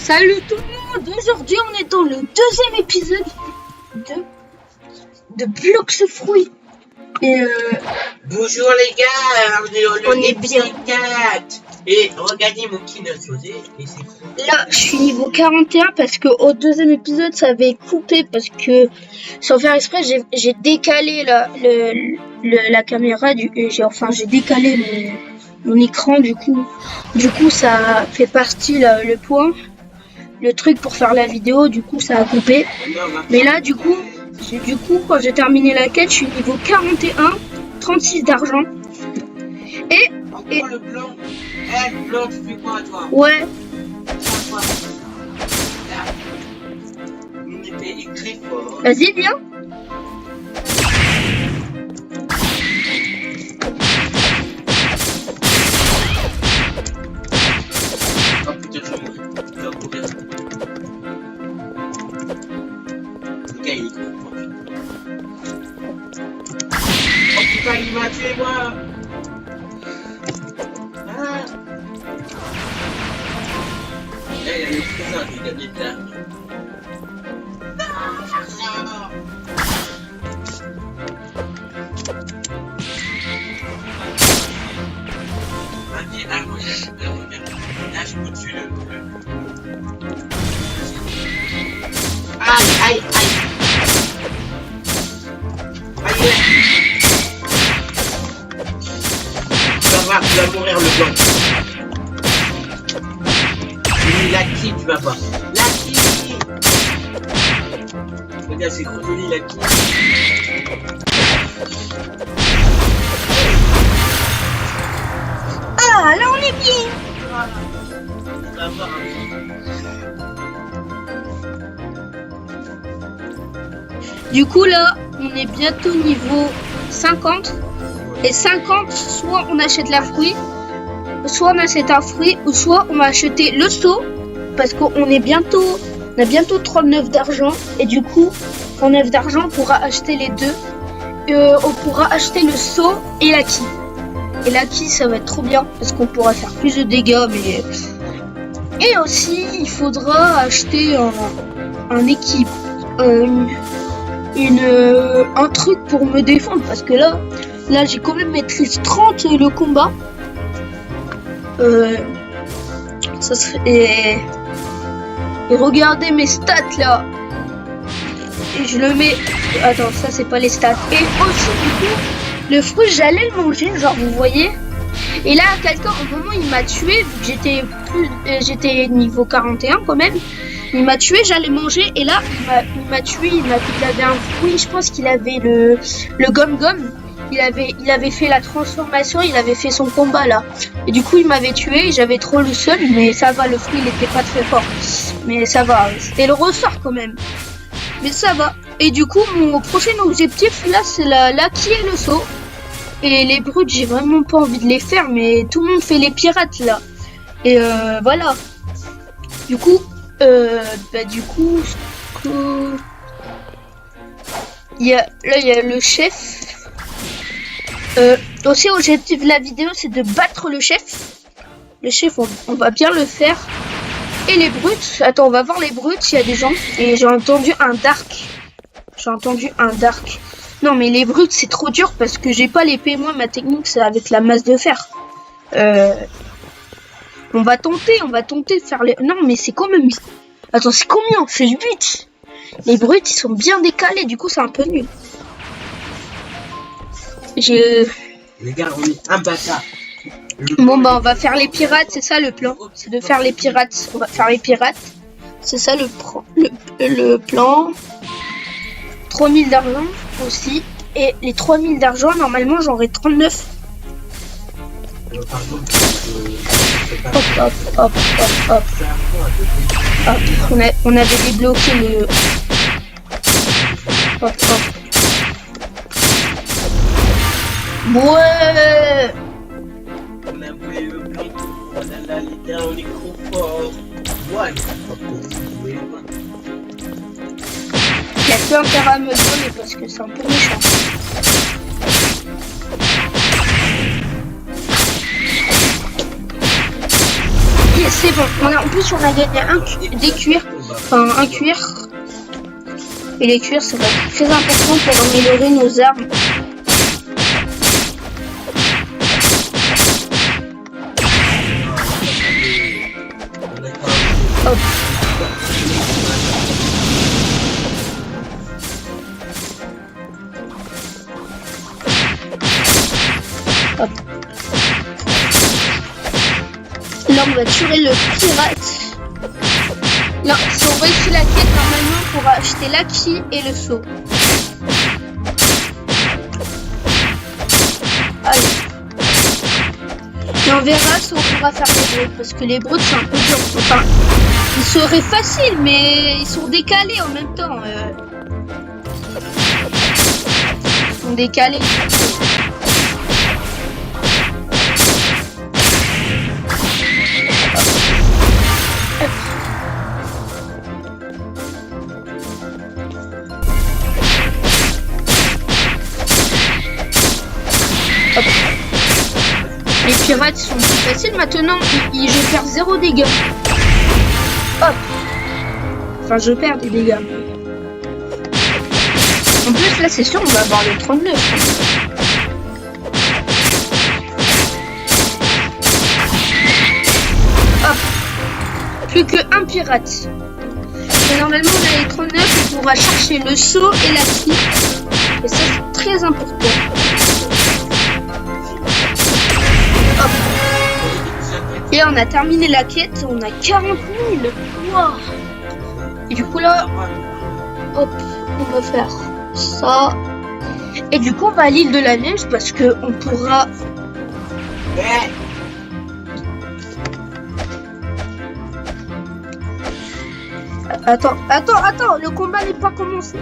Salut tout le monde. Aujourd'hui on est dans le deuxième épisode de Blox Fruits. Et bonjour les gars, on est bien. 4. Et regardez mon kinosauré et c'est cool. Là je suis niveau 41 parce que au deuxième épisode ça avait coupé parce que sans faire exprès j'ai décalé la caméra j'ai décalé mon écran du coup ça fait partie le point, le truc pour faire la vidéo, du coup ça a coupé. Mais là du coup quand j'ai terminé la quête, je suis niveau 41, 36 d'argent. Et le blanc. Le blanc, tu fais quoi toi? Ouais. On était écrit fort. Vas-y, viens. Oh putain, je dois courir. Le gars il est con. Oh putain, il m'a tué moi. Il y a le cousin qui gagne de l'argent. Vas-y, à gauche, là je peux tuer le. Aïe. Tu vas mourir le blanc. Lucky, tu vas voir. Lucky. Regarde, c'est trop joli, Lucky. Ah, là on est bien. Voilà. Tu vas voir. Du coup là, on est bientôt niveau 50. Et 50, soit on achète la fruit, soit on achète un fruit, ou soit on va acheter le seau, parce qu'on a bientôt 39 d'argent, et du coup, 39 d'argent, on pourra acheter les deux. On pourra acheter le seau et la quille. Et la quille, ça va être trop bien, parce qu'on pourra faire plus de dégâts, mais... Et aussi, il faudra acheter un équipe, un truc pour me défendre, parce que là j'ai quand même maîtrise 30 le combat. Ça serait... Et regardez mes stats là. Et je le mets... Attends, ça c'est pas les stats. Et aussi du coup, le fruit j'allais le manger, genre vous voyez. Et là quelqu'un au moment il m'a tué, vu que j'étais niveau 41 quand même. Il m'a tué, j'allais manger, et là il m'a tué, il avait un fruit, je pense qu'il avait le gomme-gomme. Il avait fait la transformation, il avait fait son combat là. Et du coup il m'avait tué, j'avais trop le seul, mais ça va, le fruit il était pas très fort. Mais ça va, c'était le ressort quand même. Mais ça va. Et du coup mon prochain objectif là c'est la qui est le saut. Et les brutes j'ai vraiment pas envie de les faire, mais tout le monde fait les pirates là. Et voilà. Du coup, il y a le chef. Aussi l'objectif de la vidéo c'est de battre le chef. Le chef on va bien le faire. Et les brutes, attends on va voir les brutes s'il y a des gens. Et j'ai entendu un dark. Non mais les brutes c'est trop dur parce que j'ai pas l'épée, moi ma technique c'est avec la masse de fer. On va tenter de faire les... Non mais c'est quand même... Attends c'est combien? C'est 8. Les brutes ils sont bien décalés, du coup c'est un peu nul. Les gars, on est imbattable. Bon bah on va faire les pirates, c'est ça le plan. C'est de faire les pirates. On va faire les pirates. C'est ça le plan. 3000 d'argent aussi. Et les 3000 d'argent, normalement j'aurai 39. Hop. On avait débloqué le... Hop. Ouais. On a volé le blanc. On a là les gars, on est trop fort. Ouais. Il y a plus intérêt à me donner parce que c'est un peu méchant. c'est bon. En plus, on a gagné des cuirs. Enfin, un cuir. Et les cuirs, ça va être très important pour améliorer nos armes. Hop. Hop. Là, on va tuer le pirate. Là, si on réussit la quête, normalement, on pourra acheter l'acquis et le seau. Allez. Et on verra si on pourra faire les brutes, parce que les brutes, c'est un peu dur. Enfin, ils seraient faciles, mais ils sont décalés en même temps. Ils sont décalés. Hop. Les pirates sont plus faciles maintenant, je perds 0 dégâts. Hop. Enfin, je perds des dégâts. En plus, là, c'est sûr, on va avoir le 39. Hop. Plus qu'un pirate. Et normalement, on a les 39, on pourra chercher le seau et la scie. Et ça, c'est très important. Hop. Et on a terminé la quête, on a 40 000. Wow. Et du coup là, hop, on va faire ça. Et du coup on va à l'île de la neige parce que on pourra... Attends, le combat n'est pas commencé.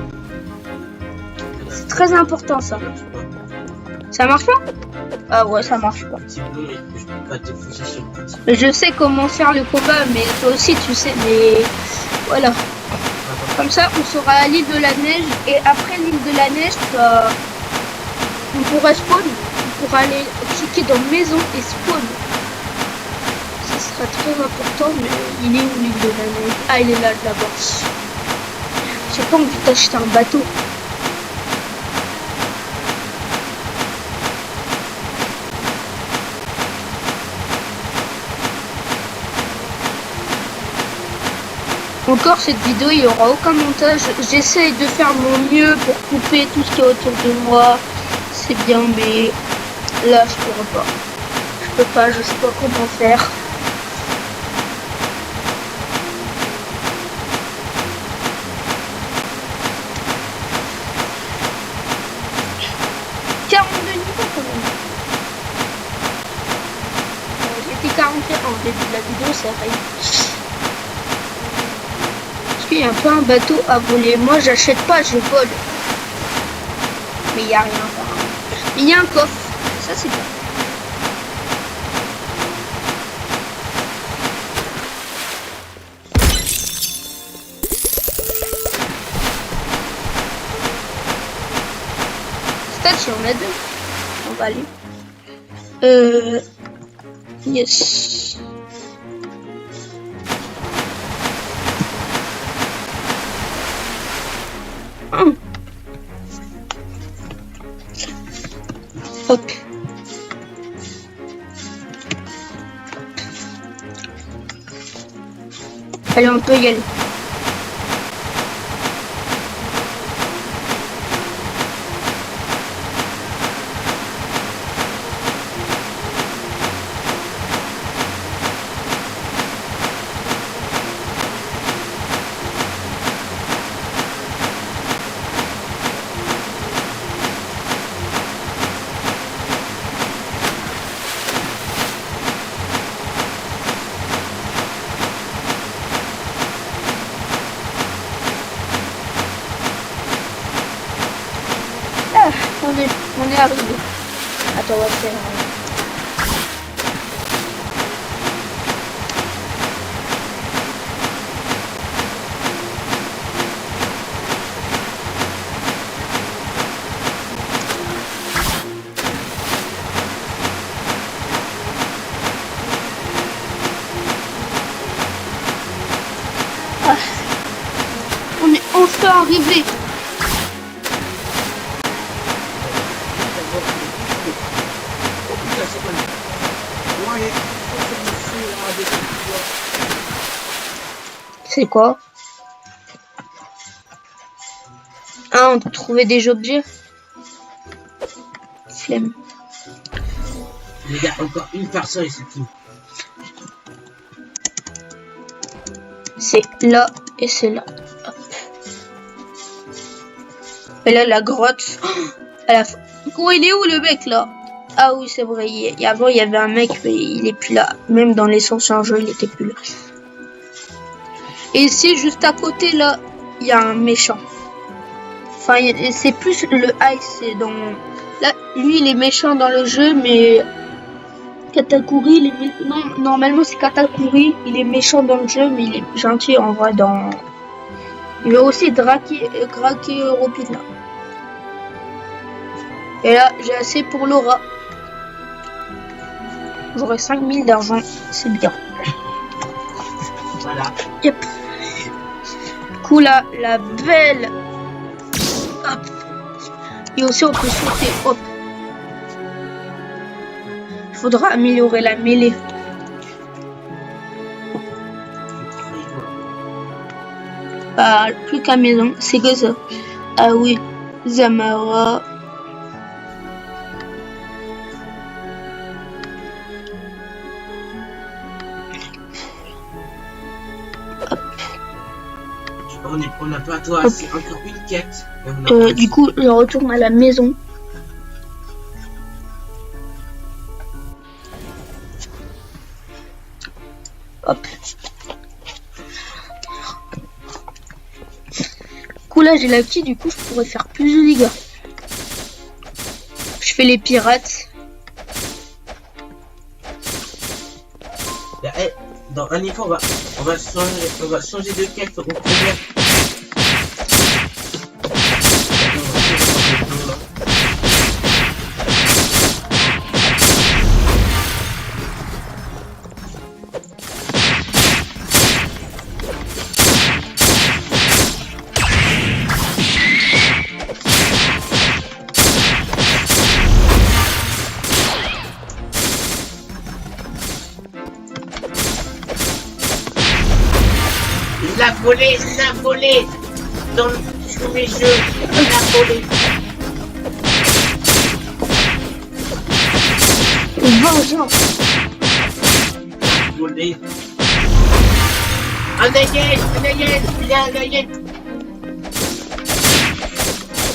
C'est très important ça. Ça marche pas? Ah ouais, ça marche pas. Je sais comment faire le combat, mais toi aussi tu sais, mais voilà. Comme ça, on sera à l'île de la neige, et après l'île de la neige, on pourra spawn, on pourra aller cliquer dans maison et spawn. Ça sera très important, mais il est où l'île de la neige? Ah, il est là, là-bas. J'ai pas envie d'acheter un bateau. Encore cette vidéo, il n'y aura aucun montage. J'essaye de faire mon mieux pour couper tout ce qui est autour de moi. C'est bien, mais là, je pourrais pas. Je peux pas, je sais pas comment faire. J'étais 41 au début de la vidéo, c'est rien. Parce qu'il y a un peu un bateau à voler. Moi, j'achète pas, je vole. Mais il n'y a rien. Il y a un coffre. Ça, c'est bien. Station, on a deux. On va aller. Yes. Hop. Allez, on peut y aller. On est arrivé. Attends, on va faire... enfin arrivé. Oh putain, c'est pas lui. Ouais, C'est quoi? Ah, on doit trouver des objets. Flemme. Les gars, encore une personne et c'est tout. C'est là et c'est là. Hop. Et là, la grotte. À la fin. Oh, il est où le mec là? Ah oui, c'est vrai. Avant, il y avait un mec, mais il est plus là. Même dans les anciens jeux, il était plus là. Et ici, juste à côté, là, il y a un méchant. Enfin, c'est plus le ice. C'est dans... Là, lui, il est méchant dans le jeu, mais... Katakuri, non, normalement, c'est Katakuri. Il est méchant dans le jeu, mais il est gentil en vrai dans... Il y a aussi Drake Europide, là. Et là, j'ai assez pour Laura. J'aurai 5000 d'argent. C'est bien. Voilà. Yep. Du coup, là, la belle. Hop. Et aussi, on peut sauter. Hop. Il faudra améliorer la mêlée. Bah, plus qu'à maison. C'est que ça. Ah oui. Zamara. On n'a pas toi, c'est encore une quête. Du coup, je retourne à la maison. Hop. Du coup, là, j'ai la petite, du coup, je pourrais faire plus de dégâts. Je fais les pirates. Dans un niveau, on va changer de quête au problème. Il l'a volé sur mes jeux, il l'a volé. Vengeance. Volé. Un alien, il y a un alien.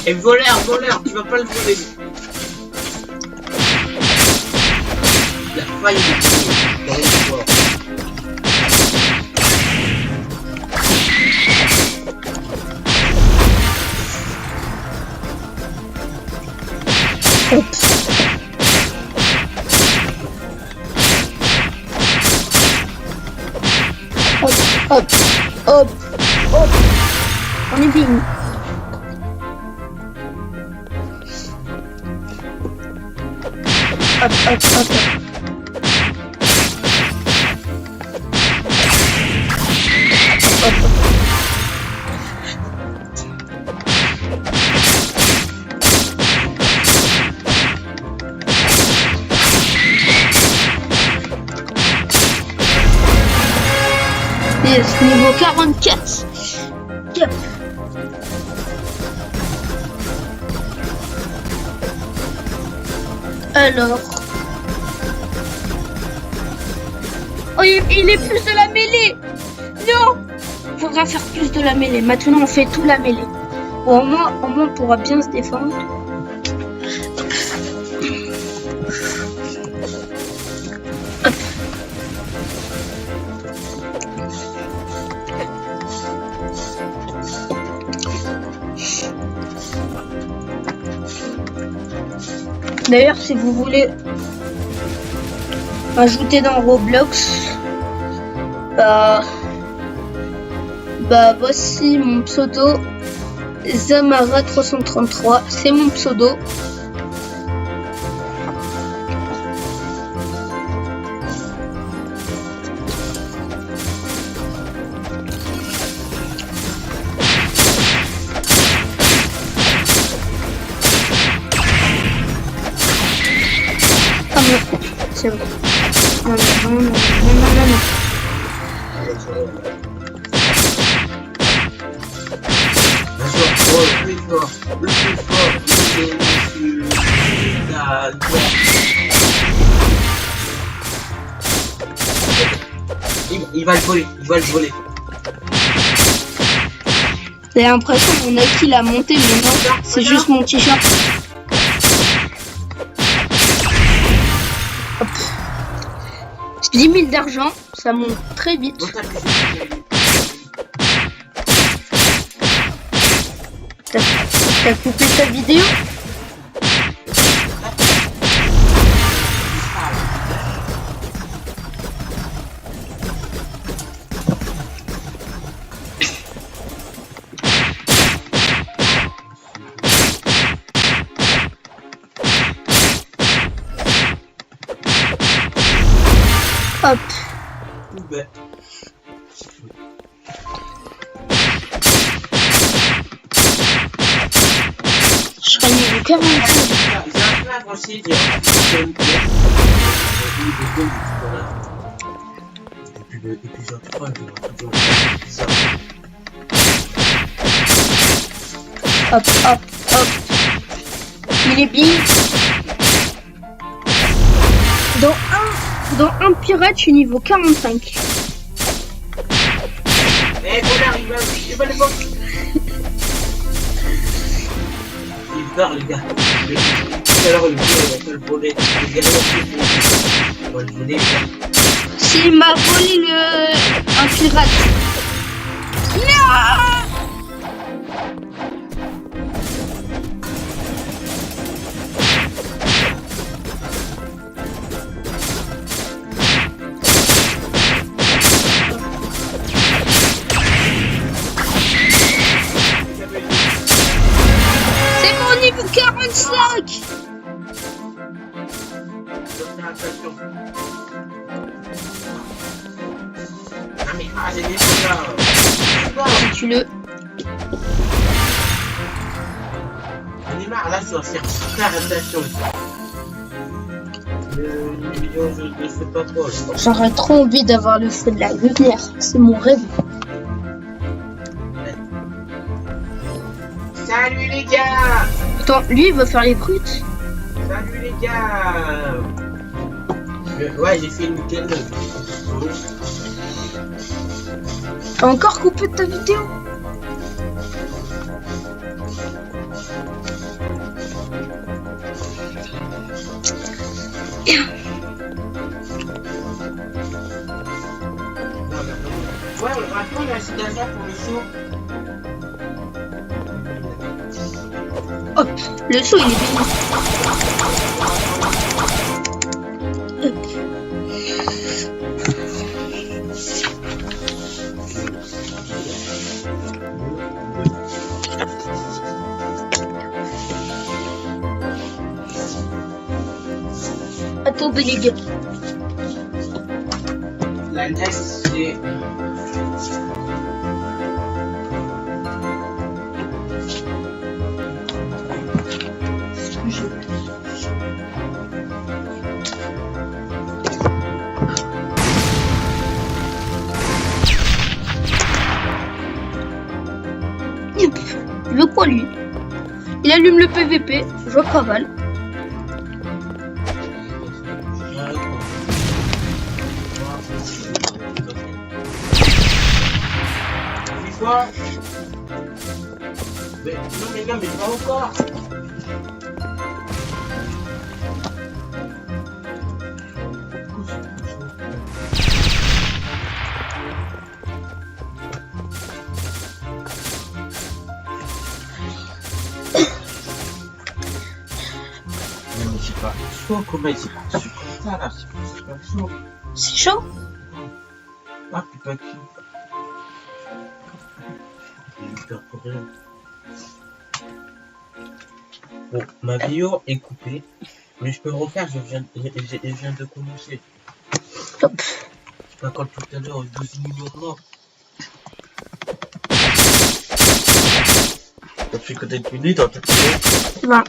Et voleur, tu vas pas le voler. Il a failli le voler. Hop. On est bien. Hop. Yes, niveau 44. Yep. Alors. Oh, il est plus de la mêlée. Non. Faudra faire plus de la mêlée. Maintenant, on fait tout la mêlée. Bon, au moins, on pourra bien se défendre. D'ailleurs, si vous voulez ajouter dans Roblox, bah voici mon pseudo Zamara333, c'est mon pseudo. c'est bon. Non, non, non, non, non, non, non. Le plus fort, il va le voler, il va le voler. J'ai l'impression qu'on a qui l'a monté, mais non, c'est juste mon t-shirt. Hop. 10 000 d'argent, ça monte très vite. T'as coupé ta vidéo? Hop. Je serai niveau 40. J'ai un plan aussi. Épisode 3, Hop, hop, hop. Il est bien. Dans un pirate, je suis niveau 45. Eh, voilà, il va le voir. Il peur, les gars. Tout à l'heure, il va le voler. Il va le voler. S'il m'a volé un pirate. Non! C'est mon niveau 45! Tue-le. On est marre là, je dois faire super attention. Les vidéos, je ne fais pas trop. J'aurais trop envie d'avoir le feu de la lumière. C'est mon rêve. Salut les gars! Attends, lui il va faire les brutes. Salut les gars! Ouais, j'ai fait une week-end. T'as encore coupé ta vidéo? Ouais, on va prendre la citation pour le show. Hop, le saut il est bien. Hop. Attendez les gars. La neige, c'est... Il veut quoi lui? Il allume le PVP, je cavale. Quoi? Mais non mais gars, mais pas encore. Mais c'est pas chaud, comment c'est pas chaud comme ça là, c'est pas chaud. C'est chaud? Ah, c'est pas chaud. Bon, ma vidéo est coupée, mais je peux le refaire, je viens de commencer. Top. C'est pas comme tout à l'heure, 12 millions de morts. Ça fait que d'être minutes, en fait. C'est bon.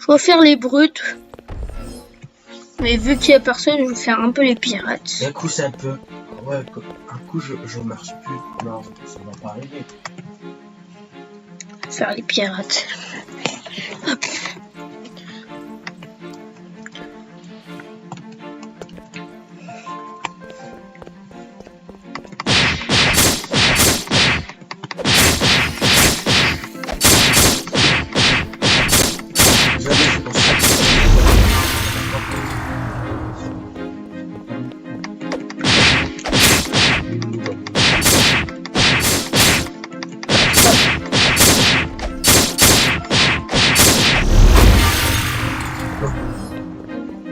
Je vais faire les brutes. Mais vu qu'il y a personne, je vais faire un peu les pirates. Et un coup, c'est un peu. Ouais, un coup, je marche plus. Non, ça va pas arriver. Faire les pirates. Hop.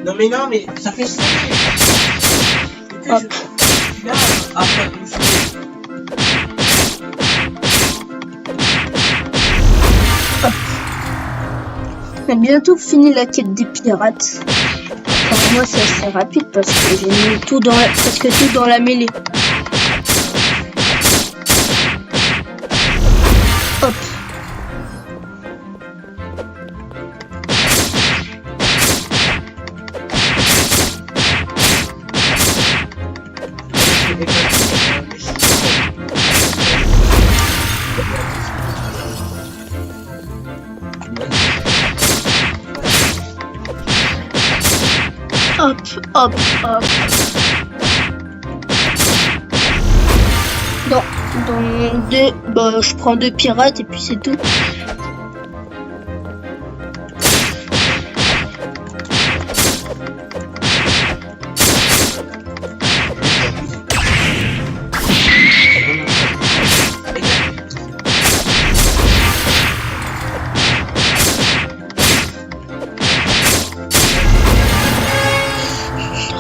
Non mais non mais ça fait ça. Hop. Là, après, On a bientôt fini la quête des pirates. Pour moi c'est assez rapide parce que j'ai mis tout dans presque tout dans la mêlée. Hop. Hop, hop, hop. Dans deux, bah, je prends 2 pirates et puis c'est tout.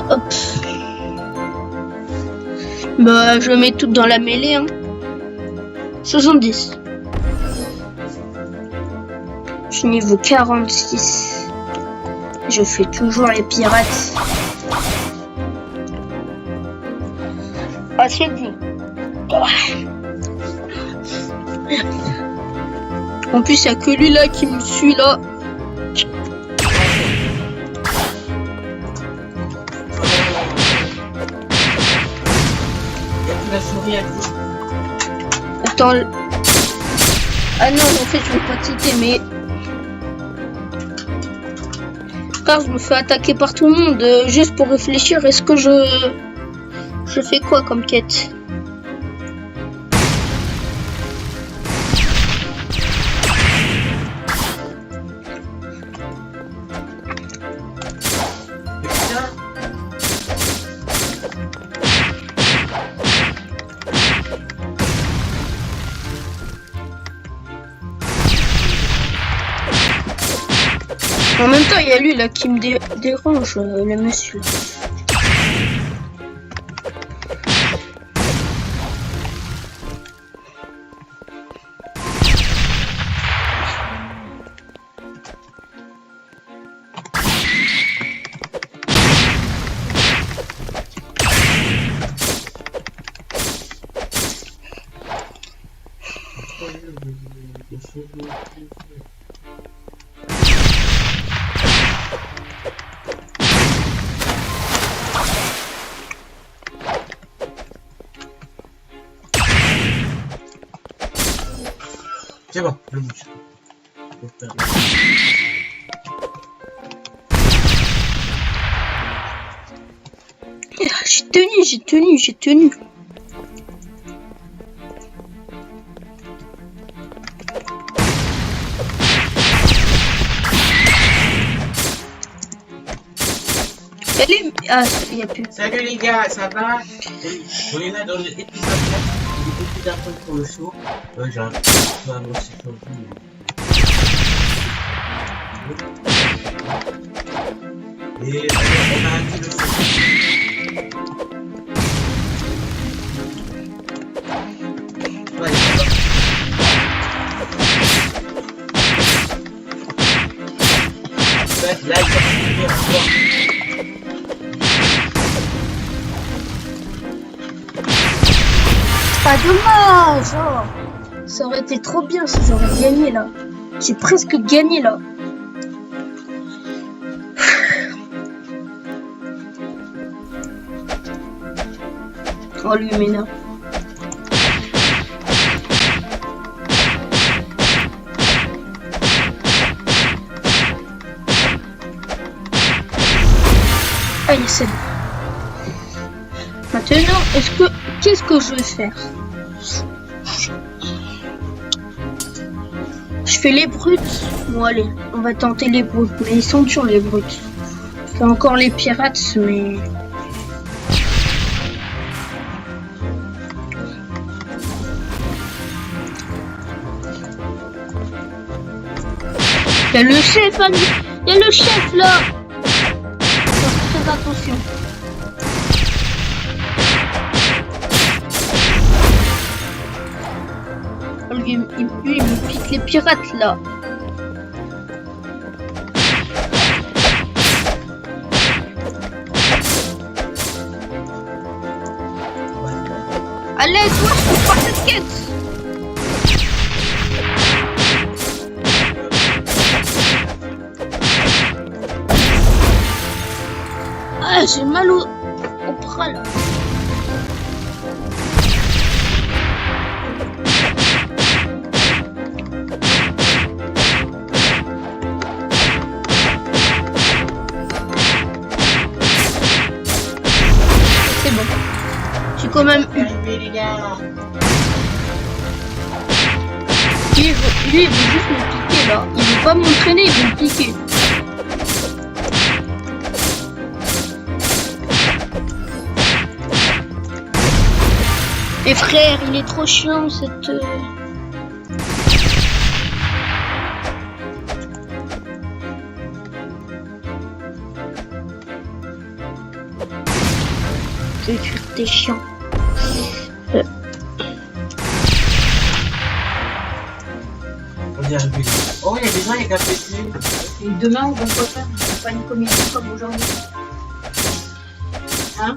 Hop. Bah, je mets tout dans la mêlée, hein. 70. Je suis niveau 46. Je fais toujours les pirates. Ah, c'est dit. En plus, il n'y a que lui là qui me suit là. la souris à gauche. Attends. Ah non, en fait, je vais pas citer, mais. Car je me fais attaquer par tout le monde juste pour réfléchir. Est-ce que je fais quoi comme quête? En même temps, il y a lui là qui me dérange, le monsieur. C'est bon, je bouge. J'ai tenu. Allez, ah, il n'y a plus. Salut les gars, ça va? On est là dans l'épisode 4. J'ai beaucoup d'infos pour le show. J'ai un peu avancé sur vous. Et on a arrêté le show. Ouais, là, il va finir à voir. Pas dommage, oh. Ça aurait été trop bien si j'aurais gagné là. J'ai presque gagné là. Oh, lui m'énerve. Allez, c'est bon. Maintenant, qu'est-ce que je vais faire? Je fais les brutes. Bon, allez, on va tenter les brutes. Mais ils sont durs, les brutes. Je fais encore les pirates, mais... Il y a le chef, ami. Il y a le chef, là. Faut faire attention. Lui, il me pique les pirates, là. Allez, toi, je peux pas cette quête. Ah, j'ai mal au bras, là. C'est bon. J'ai quand même eu. Lui, il veut juste me piquer, là. Il veut pas m'entraîner, il veut me piquer. Et frère, il est trop chiant, cette... T'es chiant. On y arrive. Oh, il y a des gens, il y a qu'à péter. Et demain, on va pas faire pas une commission comme aujourd'hui. Hein?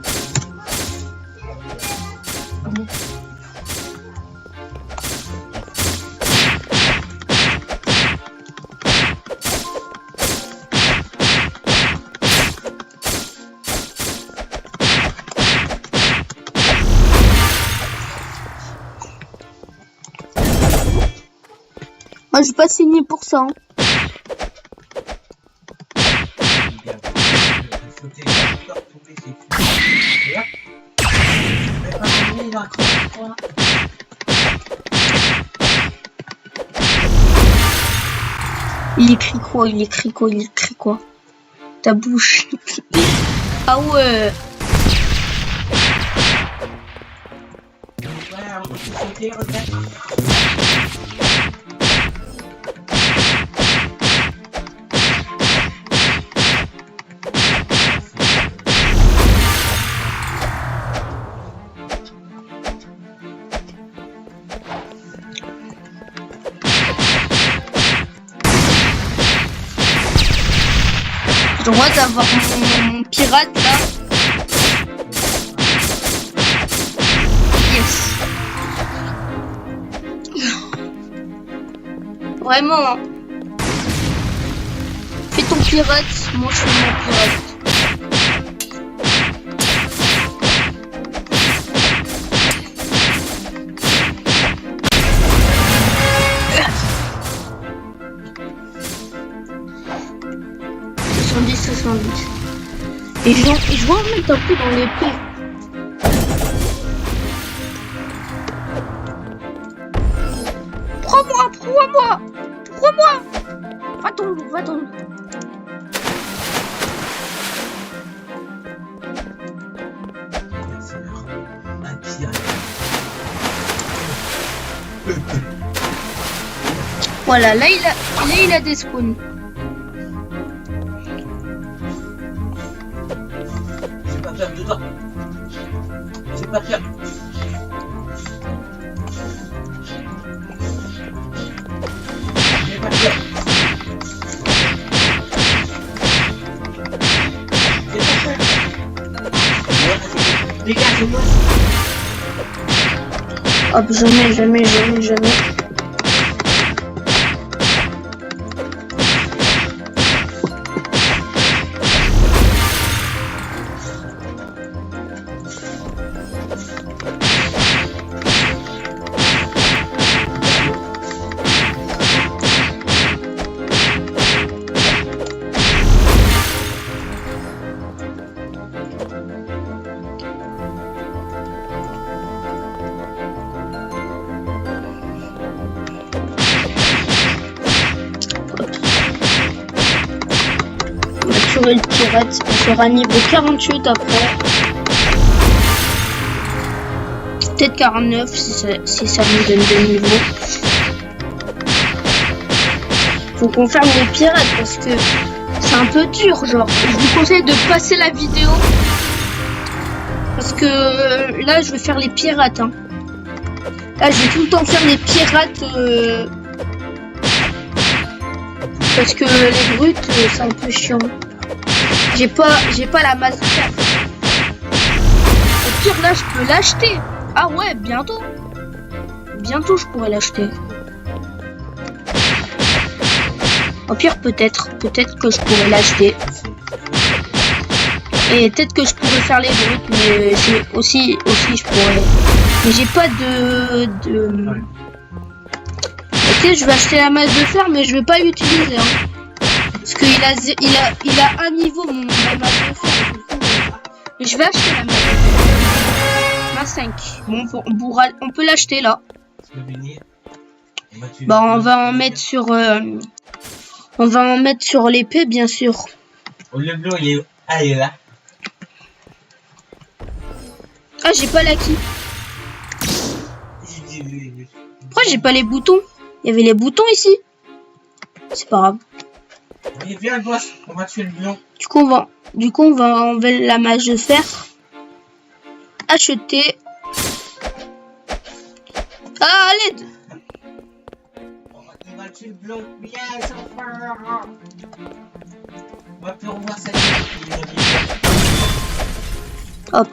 Moi, je vais pas signer pour ça. Hein. Il écrit quoi? Il écrit quoi? Il écrit quoi? Ta bouche. Ah ouais. J'ai le droit d'avoir mon pirate là. Yes. Vraiment. Hein. Fais ton pirate, moi je fais mon pirate. Et je vais en mettre un peu dans l'épée. Prends-moi. Va-t'en. Voilà, là il a des spawns. Dedans. C'est pas pire. C'est pas pire. Dégage-moi. Hop, jamais. jouer le pirate. On sera niveau 48 après. Peut-être 49 si ça nous donne des niveaux. Faut qu'on ferme les pirates parce que c'est un peu dur, genre. Je vous conseille de passer la vidéo. Parce que là, je vais faire les pirates. Hein. Là, je vais tout le temps faire les pirates. Parce que les brutes, c'est un peu chiant. J'ai pas la masse de fer. Au pire, là, je peux l'acheter. Ah ouais, bientôt. Bientôt, je pourrais l'acheter. Au pire, peut-être que je pourrais l'acheter. Et peut-être que je pourrais faire les brutes, mais aussi je pourrais. Mais j'ai pas de... Ok, je vais acheter la masse de fer, mais je vais pas l'utiliser. Hein. Parce qu'il a un niveau, ma masse de fer. Mais je vais acheter la masse de fer. 25. Bon, on peut l'acheter là. Bah, on va en mettre sur... on va en mettre sur l'épée, bien sûr. Le bleu, il est... Ah, il est là. Ah, j'ai pas l'acquis. Pourquoi j'ai pas les boutons? Il y avait les boutons ici. C'est pas grave. Allez, viens le boss, on va tuer le lion. Du coup, on va enlever la masse de fer. Acheter. Ah, à l'aide. On va tuer le blond. Yes, enfin. On va plus revoir cette Hop.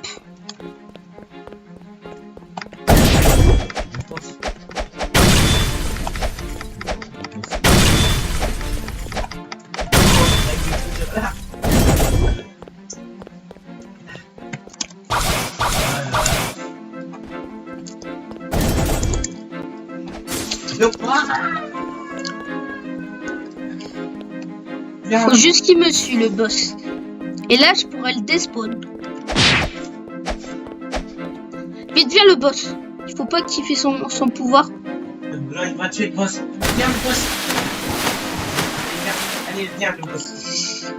Faut juste qu'il me suit, le boss. Et là, je pourrais le despawn. Vite, viens le boss. Il faut pas qu'il fait son pouvoir. Là, il va tuer le boss. Viens le boss. Allez, viens le boss.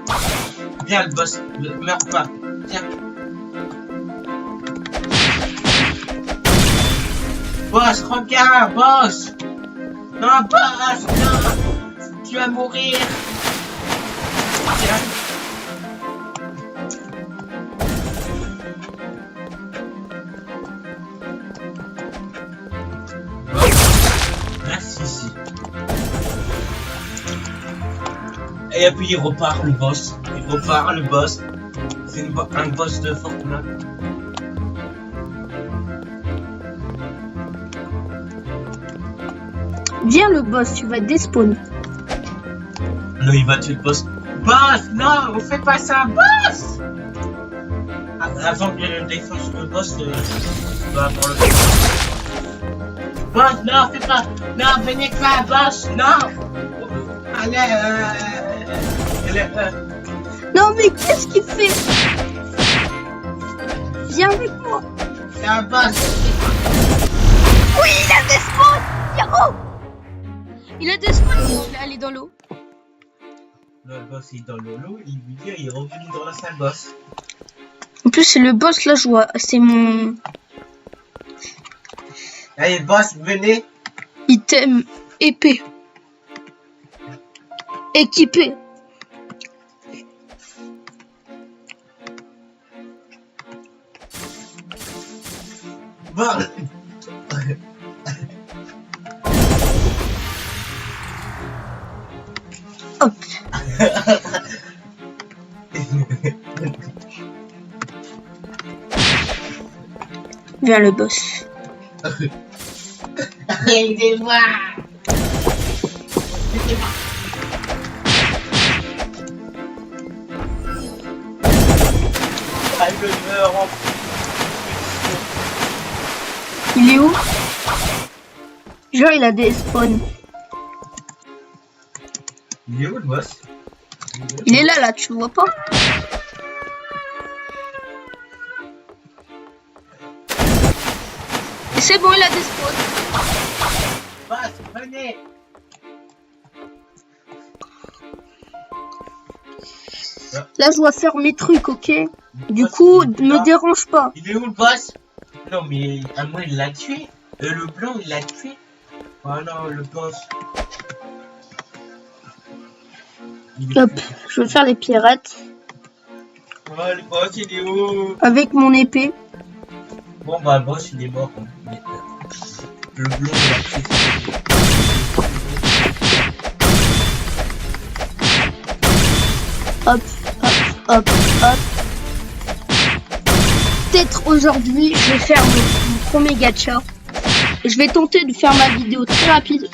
Viens le boss. Ne meurs pas. Viens. Boss, regarde, boss. Non, boss, non. Tu vas mourir. Viens. Merci. Et puis il repart le boss. C'est un boss de Fortnite. Viens le boss, tu vas despawn. Non, il va tuer le boss. Boss, non, on fait pas ça, boss. Avant que je défonce le boss, on va avoir le boss, non, fais pas. Non, venez pas, boss, non. Allez, Non, mais qu'est-ce qu'il fait? Viens avec moi. c'est un boss. Oui, il a despawn. Yahoo! Il a despawn, il est allé dans l'eau. Le boss est dans l'eau, il lui dit, il est revenu dans la salle boss. En plus, c'est le boss là, je vois. C'est mon Allez, boss, venez. item épée. Équipé. Bon. Hop. Viens le boss. Aidez-moi. Il est où? Genre, il a des spawns. Il est où le boss? Il est là, tu le vois pas? Et c'est bon, il a des spawns. Boss, venez. Là, je dois faire mes trucs, ok? Du coup, me dérange pas. Il est où le boss? Non, mais à moi, il l'a tué. Le blanc, il l'a tué. Oh non, le boss. Hop, je vais faire les pirates. Oh, le boss, il est où? Avec mon épée. Bon, bah, le boss, il est mort. Mais, le blanc, il l'a tué. Hop, hop, hop, hop. Peut-être aujourd'hui, je vais faire mon premier gacha. Et je vais tenter de faire ma vidéo très rapide.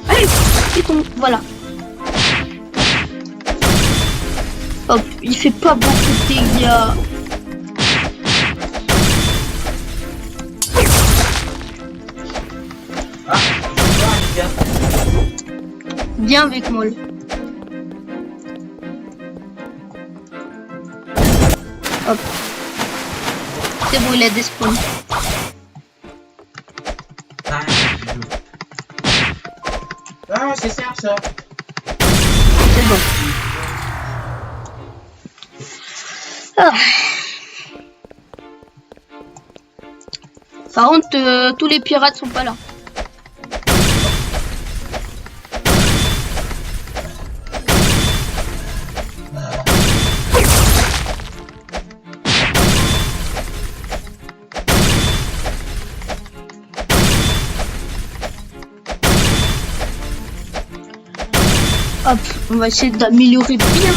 Allez, c'est bon, voilà. Hop, il fait pas beaucoup de dégâts. Ah, les gars. Viens avec moi. Hop. C'est bon, il a despawn. Ah, c'est ça, ça. C'est bon. Ah. Par contre, tous les pirates sont pas là. Hop, on va essayer d'améliorer bien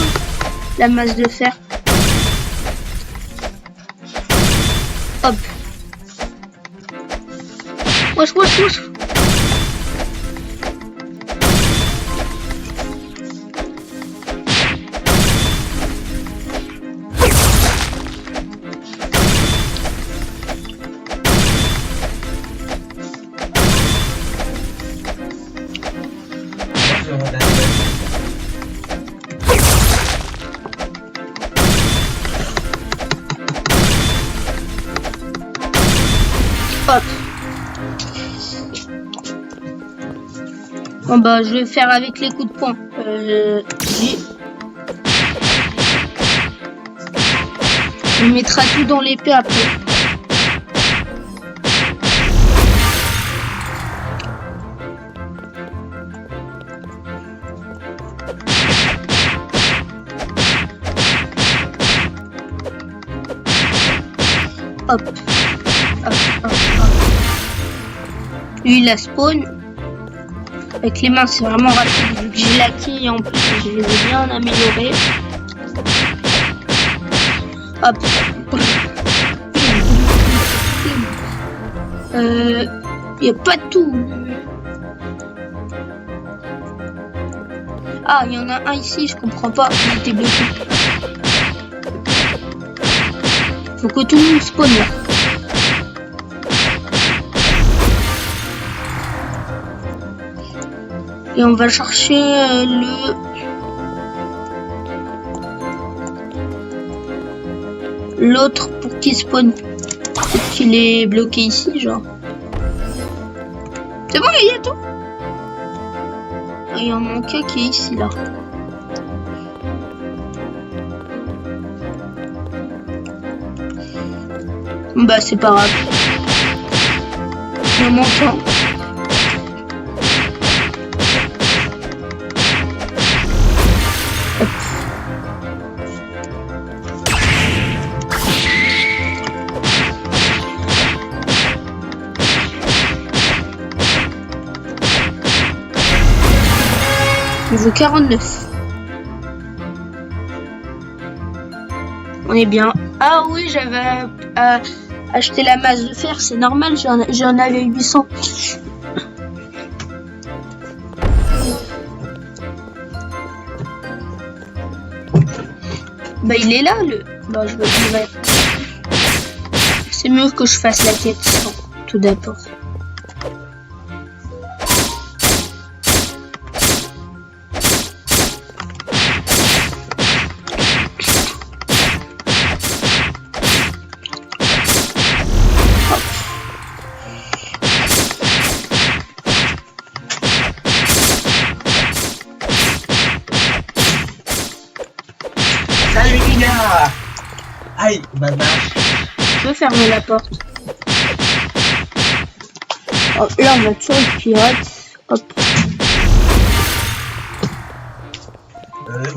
la masse de fer. Hop. Wesh, wesh, wesh. Hop. Bon bah je vais faire avec les coups de poing. On mettra tout dans l'épée après. Hop. Hop, hop, hop. Lui il a spawn. Avec les mains c'est vraiment rapide vu que j'ai la quille et en plus je les ai bien améliorés. Hop. Y a pas de tout. Ah, il y en a un ici, je comprends pas. Il était bloqué. Faut que tout le monde spawn là. Et on va chercher l'autre pour qu'il spawn. Peut-être qu'il est bloqué ici, genre. C'est bon, il y a tout. Il y en manque un qui est ici, là. Bah, c'est pas grave. Il en manque un. Niveau 49. On est bien. Ah oui, j'avais acheté la masse de fer, c'est normal, j'en avais 800. Bah il est là le... Bah je vais... C'est mieux que je fasse la quête sans, tout d'abord. Aïe, bâtard. Je peux fermer la porte. Hop, là, on va tuer le pirate. Hop.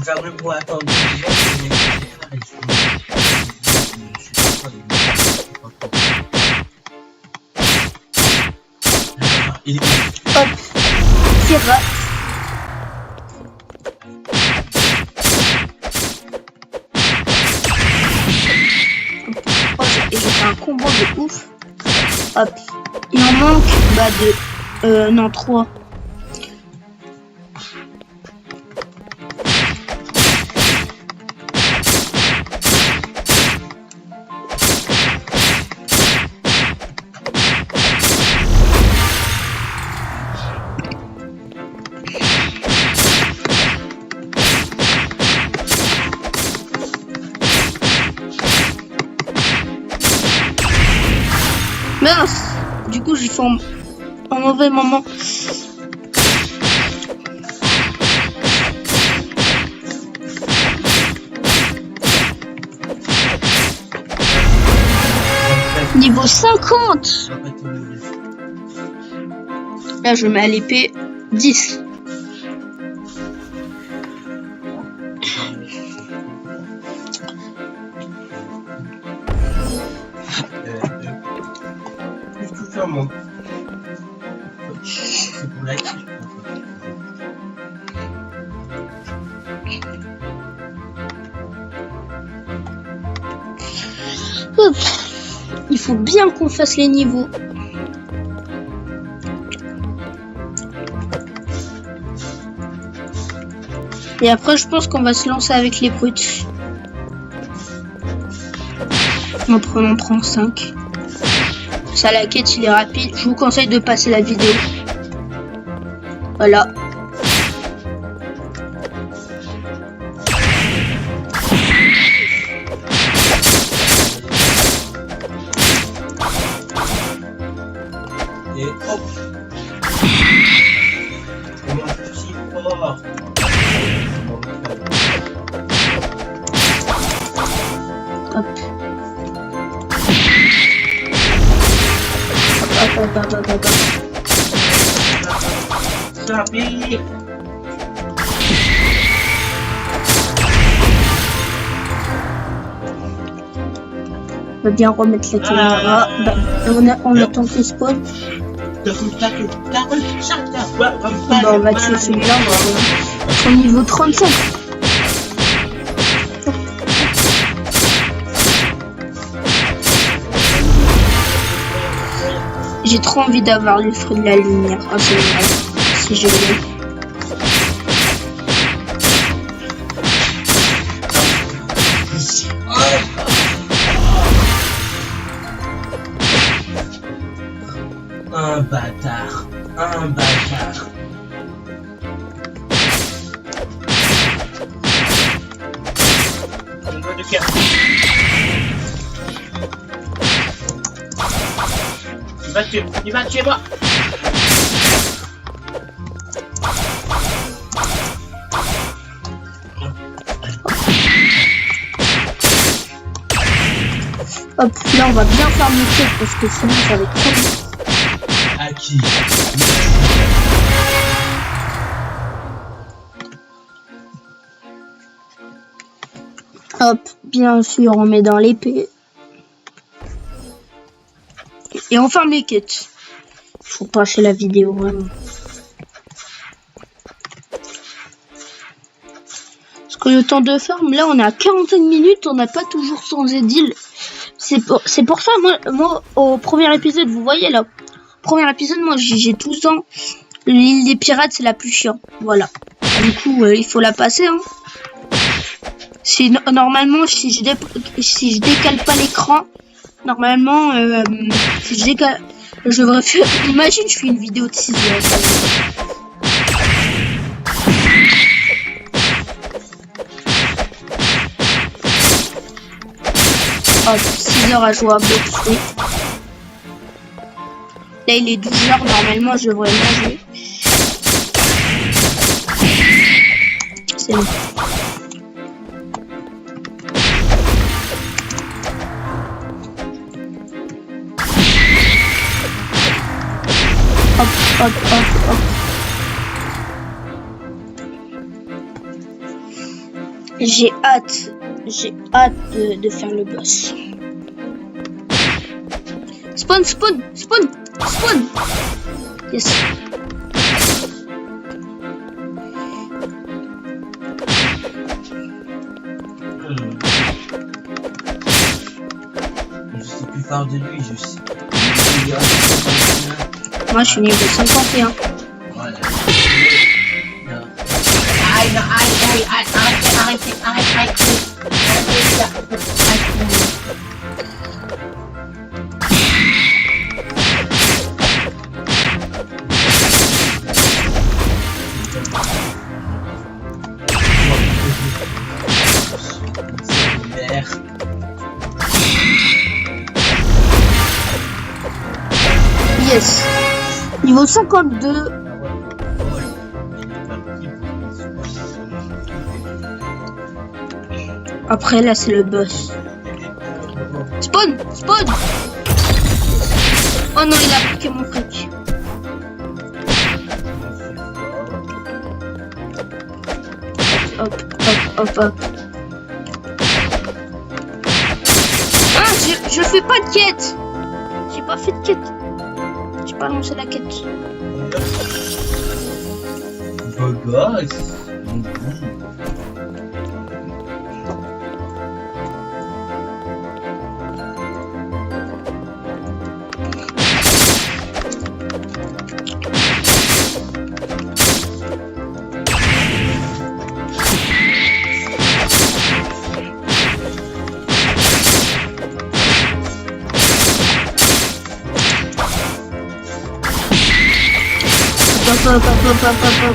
Fermez-moi, attendez. Il est Hop. Pirate. Oh, j'ai fait un combo de ouf. Hop. Il en manque non 3. Mince. Du coup, j'ai fait un mauvais moment. Niveau 50. Là, je mets à l'épée 10. C'est pour la carte. Hop. Il faut bien qu'on fasse les niveaux. Et après, je pense qu'on va se lancer avec les brutes. En prenant 35. Ça, la quête, il est rapide. Je vous conseille de passer la vidéo. Voilà. Et hop. Mon petit fort. Hop. Hop. Salut. On va bien remettre la caméra. On attend qu'il spawn. On va tuer celui-là. Au niveau 35. J'ai trop envie d'avoir le fruit de la lumière. Ah, c'est vrai. Si je l'ai. Un bâtard. Un bâtard. On va de carte. Il va tuer moi. Hop, là on va bien faire le truc parce que sinon ça va être trop vite. À qui? Hop, bien sûr on met dans l'épée. Et on ferme les quêtes. Faut passer la vidéo vraiment. Parce que le temps de ferme, là on est à 40 minutes, on n'a pas toujours sans Edil. C'est pour ça, moi, au premier épisode, vous voyez là, premier épisode, moi j'ai tout le temps, l'île des pirates c'est la plus chiante, voilà. Du coup, il faut la passer, hein. Normalement, si je décale pas l'écran, normalement, si je décale, je devrais faire, imagine, je fais une vidéo de 6 heures. Hop, 6 heures à jouer à boxer. Là, il est 12 heures, normalement, je devrais manger. C'est bon. hop, hop, hop, hop. J'ai hâte de faire le boss. Spawn, spawn, spawn, spawn. Yes. Je sais plus fort de lui, je sais. Moi, je suis niveau 51. Voilà. Aïe, non, aïe, arrêtez. Yes. Niveau 52. Après, là, c'est le boss. Spawn, spawn. Oh non, il a piqué mon fric. Hop, hop, hop, hop. Ah, je fais pas de quête. J'ai pas fait de quête. J'ai pas lancé la quête. Beau gosse.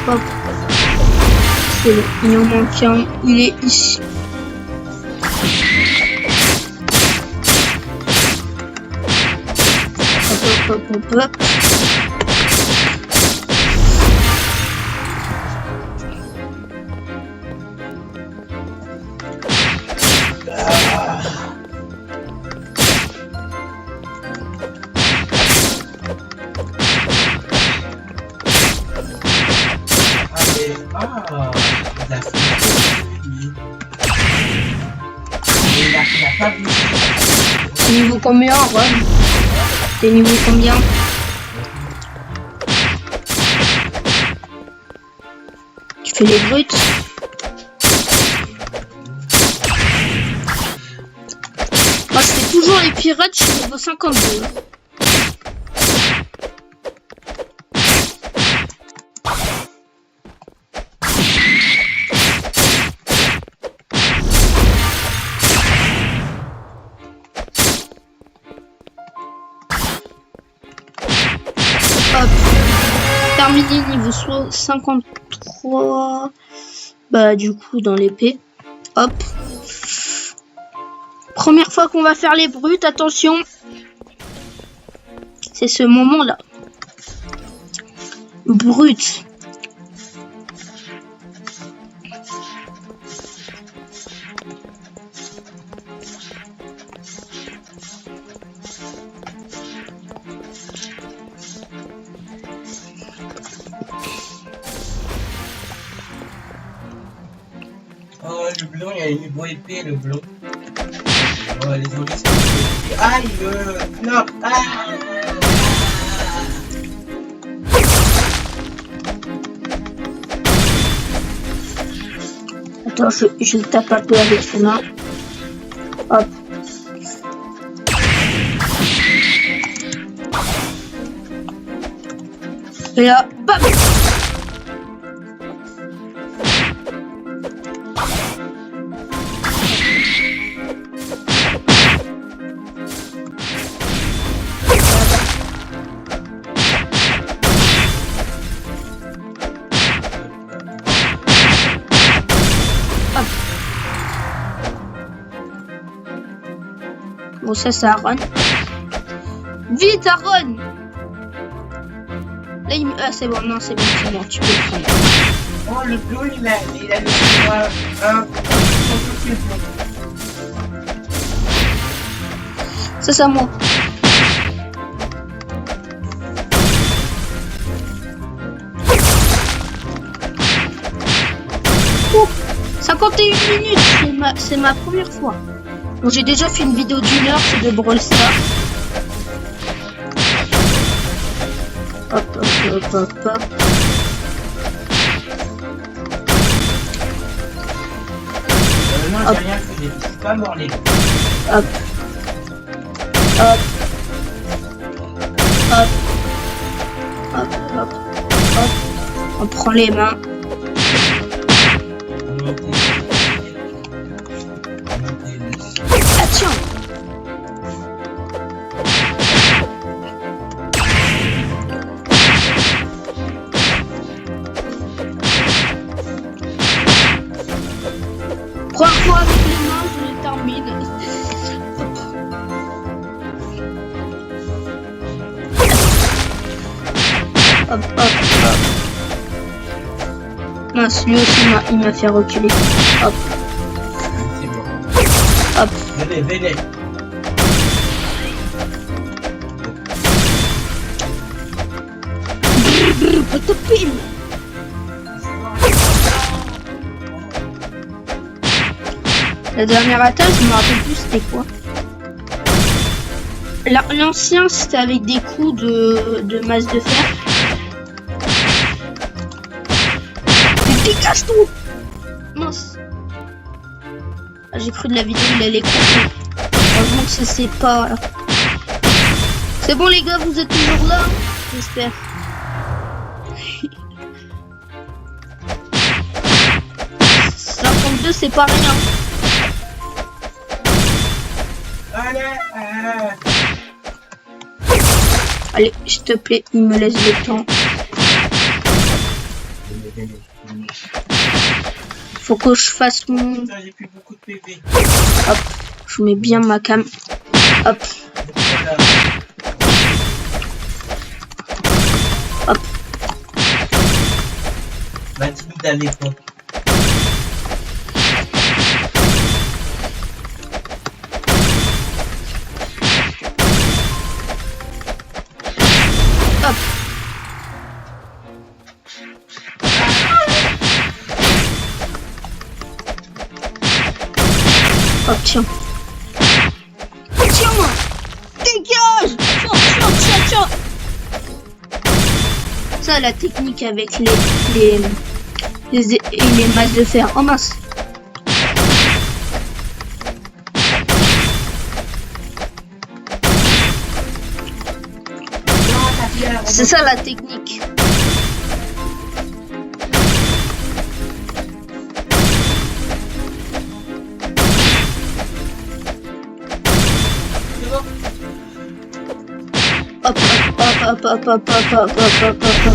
Hop. C'est bon, il en manque un, il est ici. Hop. Niveau combien, Ron? T'es niveau combien? Tu fais les brutes? Moi, je fais toujours les pirates, je suis niveau 52. Hop. Terminé niveau 53. Bah du coup dans l'épée. Hop. Première fois qu'on va faire les brutes, attention. C'est ce moment-là. Brut. Oh, le blond, il a une niveau épée, le blond. Oh, les zombies, c'est aïe, non, Attends, je le tape un peu avec son main. Hop. Et là, bam! Bon, ça, c'est Aaron. Vite, Aaron! Là, il me... Ah, c'est bon, non, c'est bon, tu peux le prendre. Oh, le blond, il a le Ça, c'est à moi. 51 minutes, c'est ma première fois. Bon, j'ai déjà fait une vidéo d'1 heure, c'est de Brawl Stars. Hop, hop, hop, hop, hop. Non, j'ai rien fait, je suis pas mort, les gars. Hop. Hop. Hop. Hop, hop, hop. On prend les mains. Ah tiens. Première fois avec les mains, je les termine. Hop, hop, hop. Mince, lui aussi il m'a fait reculer. Hop. C'est bon. Hop. Venez, venez. Potopine. La dernière attaque, je me rappelle plus c'était quoi. L'ancien c'était avec des coups de masse de fer. Mais casse tout. Mince. Ah, j'ai cru de la vidéo il allait couper. Heureusement que ça c'est pas. C'est bon les gars, vous êtes toujours là, j'espère. 52 c'est pas rien. Allez, s'il te plaît, il me laisse le temps. Faut que je fasse mon... J'ai plus beaucoup de PV. Hop, je mets bien ma cam. Hop. Hop. 20 minutes avec moi. Hop. Hop, tiens. Tiens-moi. Dégage. Tiens. Ça, la technique avec les masses de fer. Oh mince. C'est ça la technique. Hop, hop, hop, hop, hop, hop, hop, hop, hop, hop, hop.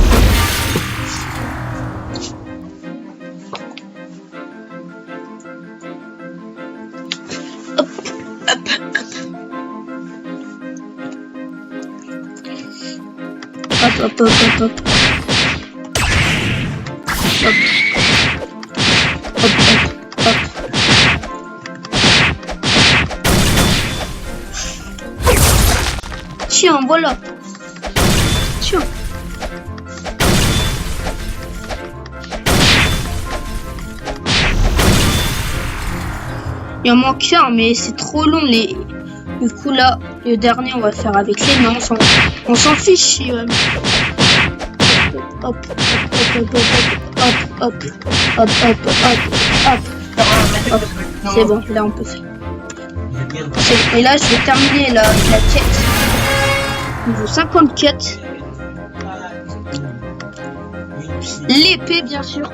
Hop, hop, hop, hop, hop. Hop. Hop, hop, hop. Tiens, voilà. Tiens. Il en manque un, mais c'est trop long les... Du coup là, le dernier on va faire avec les mains, on s'en fiche. Hop, hop, hop, hop, hop, hop, hop, hop, hop. C'est bon, là on peut faire. Et là je vais terminer la quête. Niveau 50 quêtes. L'épée bien sûr.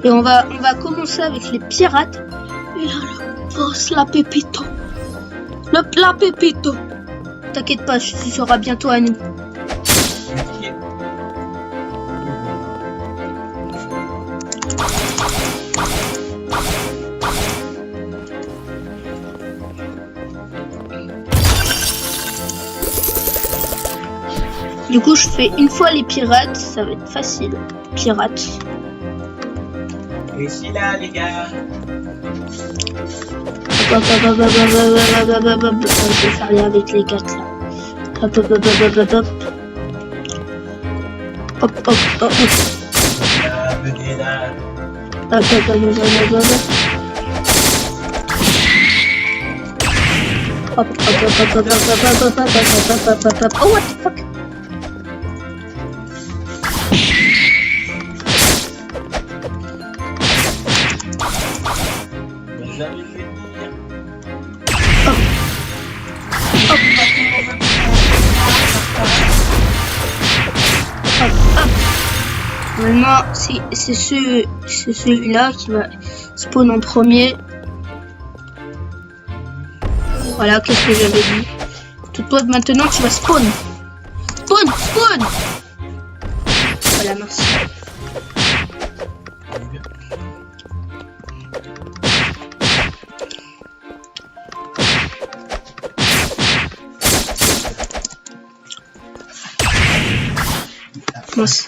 Et on va commencer avec les pirates. Et là le boss, la Pépito. La Pépito. T'inquiète pas, tu seras bientôt à nous. Du coup, je fais une fois les pirates, ça va être facile. Pirates. Et ici là, les gars. On peut faire les avec les 4 là. Hop, hop, hop, hop, hop, hop. Hop, hop, hop, hop. venez là. Hop. Oh, what the fuck? Vous allez venir. Normalement, c'est celui-là qui va spawn en premier. Voilà, qu'est-ce que j'avais dit. Toi, maintenant, tu vas spawn. Spawn. Voilà, merci. Merci.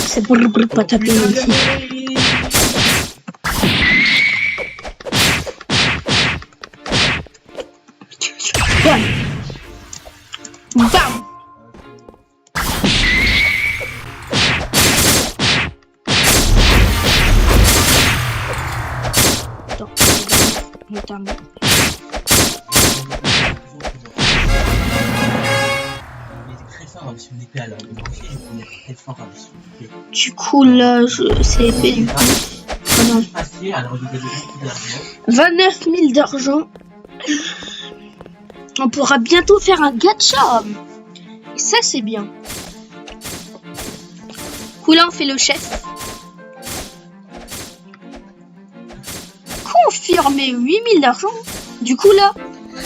C'est pour le bruit de pas taper ici. Bam. Attends, notamment. Du coup là, c'est épais du coup. Oh non. 29 000 d'argent. On pourra bientôt faire un gacha. Et ça c'est bien. Du coup là on fait le chef. Confirmé 8 000 d'argent. Du coup là,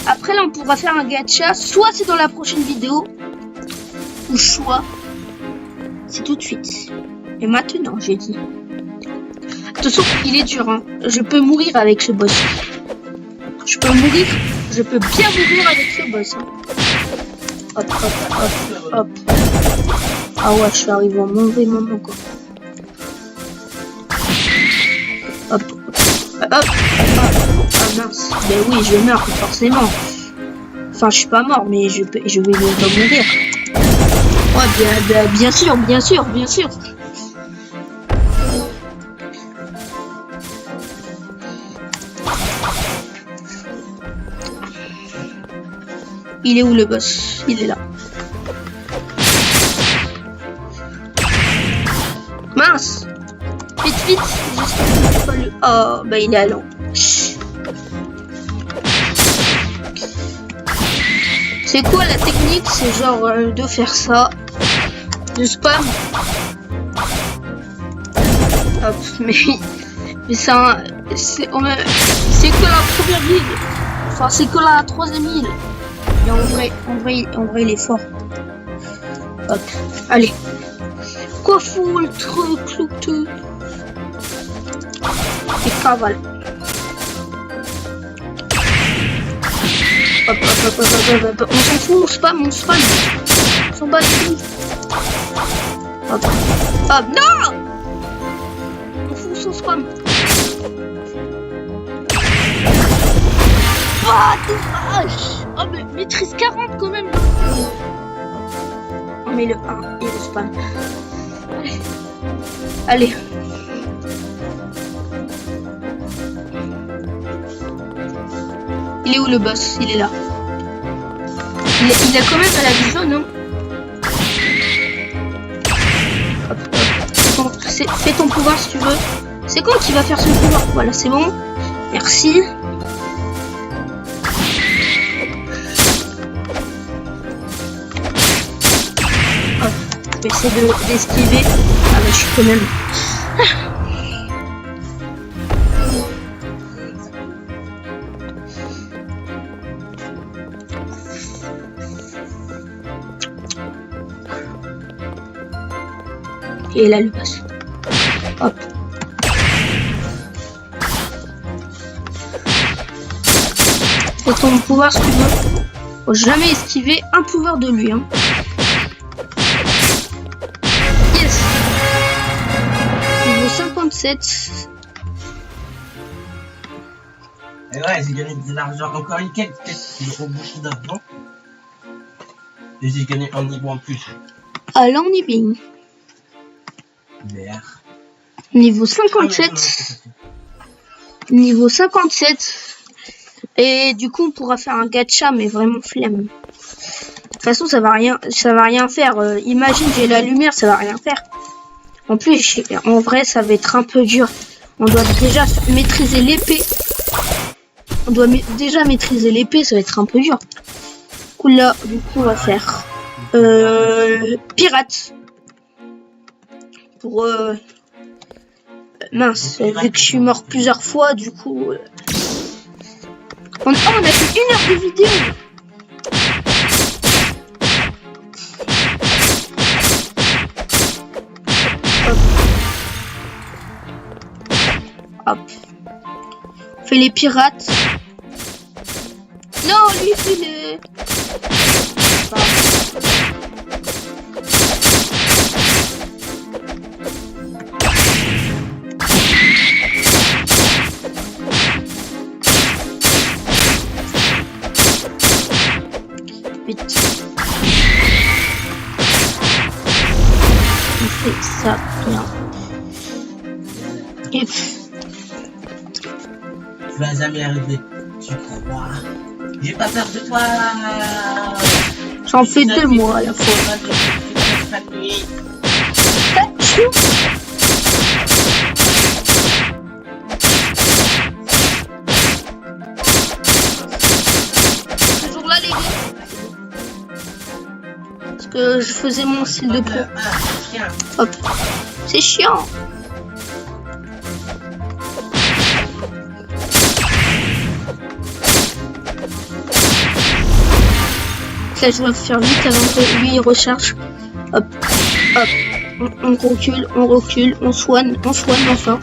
après là on pourra faire un gacha. Soit c'est dans la prochaine vidéo. Ou choix, c'est tout de suite. Et maintenant, j'ai dit. Attention, il est dur, hein. Je peux mourir avec ce boss. Je peux bien mourir avec ce boss. Hein. Hop. Ah ouais, je suis arrivé au mauvais moment, quoi. Hop. Ah mince. Ben oui, je meurs, forcément. Enfin, je suis pas mort, mais je vais pas mourir. Ouais, bien sûr. Il est où le boss? Il est là. Mince! Vite! J'espère pas le... Oh, bah il est allant. C'est quoi la technique? C'est genre de faire ça. De spam. Hop, mais ça... C'est que la première île. Enfin, c'est que la troisième île. Et en vrai, il est fort. Hop, allez. Quoi fout le truc, et cavale. Hop. On s'en fout, on spam. On s'en bat les couilles. Hop, non! On fout son spam. Ah, dommage! Oh, mais maîtrise 40 quand même. On met le 1 et le spam. Allez. Il est où le boss? Il est là. Il a quand même la vie jaune, hein. Hop. Fais ton pouvoir si tu veux. C'est quand qu'il va faire son pouvoir? Voilà, c'est bon. Merci. Hop. Je vais essayer d'esquiver. Ah bah je suis quand même... Et là le boss. Hop. Fais ton pouvoir si tu veux. Faut jamais esquiver un pouvoir de lui, hein. Yes. Niveau 57. Et ouais, j'ai gagné de l'argent. Encore une quête. J'ai rebouché d'argent. Et j'ai gagné un niveau en plus. Ah, là, on est bien. Merde. Niveau 57. Niveau 57. Et du coup, on pourra faire un gacha, mais vraiment flemme. De toute façon, ça va rien faire. Imagine, j'ai la lumière, ça va rien faire. En plus, en vrai, ça va être un peu dur. On doit déjà maîtriser l'épée. Déjà maîtriser l'épée, ça va être un peu dur. Du coup, on va faire pirate. Pour mince, vu que je suis mort plusieurs fois, du coup. On a fait 1 heure de vidéo. Hop. On fait les pirates. Non, lui c'est le... Vite. On fait ça bien. Et... Tu vas jamais arriver. Tu crois? J'ai pas peur de toi. J'en fais 2 mois à la fois. Toujours là les gars. Parce que je faisais mon style de pro. Hop. C'est chiant. Là, je vais faire vite avant que lui il recharge. Hop, hop. On recule, on soigne enfin.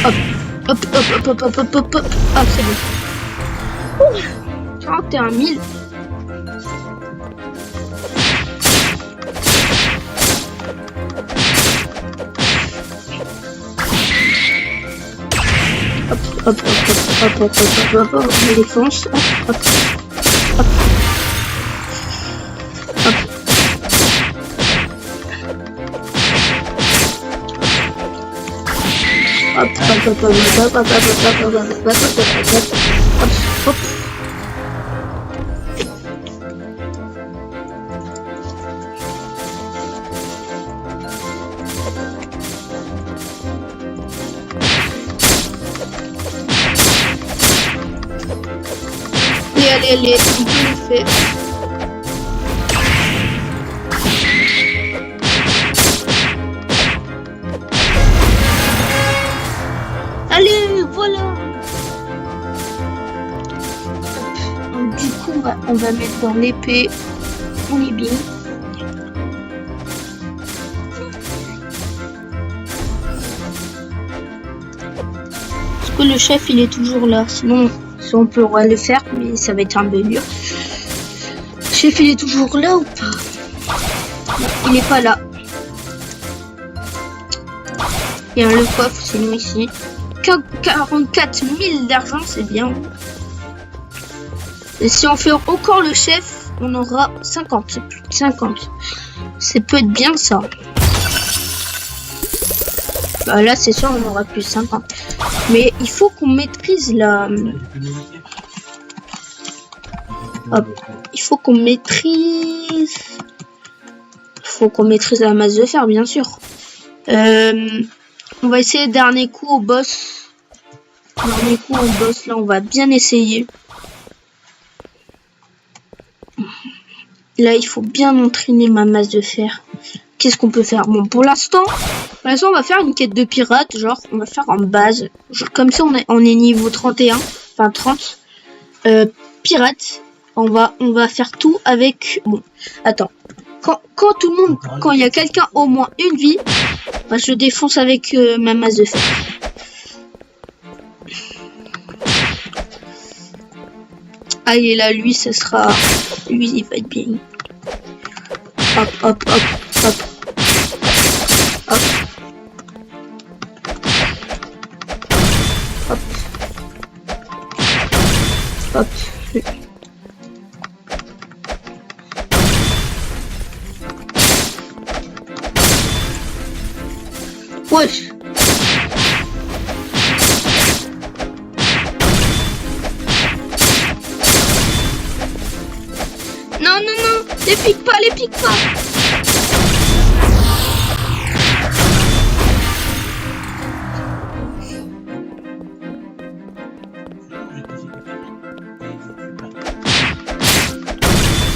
Hop, hop, hop, hop, hop, hop, hop, hop, hop. Ah, c'est bon. Ouh, 41 000. Hop, hop, hop, hop, hop, hop, hop, hop, on défonce. Hop, hop, hop. Hop. Hop, hop, hop, hop, hop, hop, hop, hop, hop, hop, hop. Allez, on peut le faire. Allez, voilà. Donc, du coup, on va mettre dans l'épée. On est bien. Parce que le chef, il est toujours là. Sinon... on peut le faire, mais ça va être un peu dur. Chef, il est toujours là ou pas? Non, il n'est pas là. Il y a le coffre, sinon ici. 44 000 d'argent, c'est bien. Et si on fait encore le chef, on aura 50. C'est plus de 50. Ça peut être bien ça. Bah là, c'est sûr, on aura plus de 50. Mais il faut qu'on maîtrise la... Hop. Il faut qu'on maîtrise... la masse de fer, bien sûr. On va essayer dernier coup au boss. Dernier coup au boss, là, on va bien essayer. Là, il faut bien entraîner ma masse de fer. Qu'est-ce qu'on peut faire? Bon, pour l'instant, on va faire une quête de pirate. Genre, on va faire en base. Genre, comme ça, on est niveau 31. Enfin, 30. Pirate. On va faire tout avec... Bon, attends. Quand tout le monde... Quand il y a quelqu'un au moins une vie, bah, je défonce avec ma masse de fer. Allez, là, lui, ça sera... Lui, il va être bien. Hop, hop, hop, hop. Hop. Hop. Hop. pique pas, les pique pas.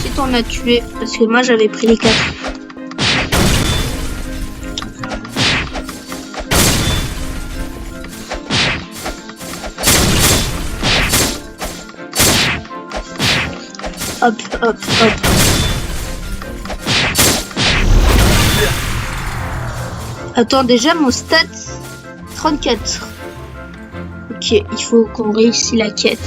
Si t'en as tué, parce que moi j'avais pris les 4. Hop, hop, hop. Attends, déjà mon stat 34. Ok, il faut qu'on réussisse la quête.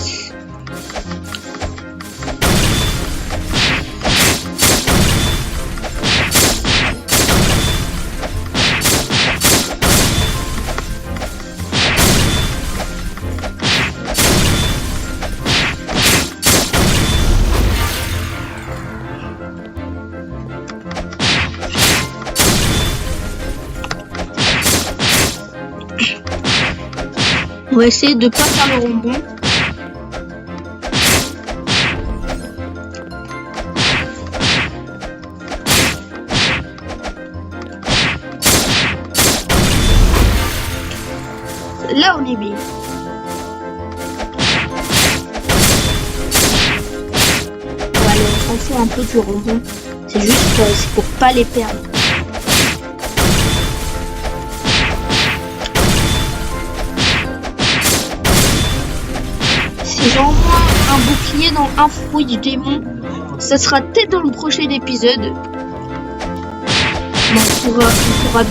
On va essayer de pas faire le rebond. Là, on est bien. Bon, allez, on s'en fout un peu du rebond. C'est juste c'est pour pas les perdre. Si j'ai au moins un bouclier dans un fruit du démon, ça sera peut-être dans le prochain épisode. On pourra bien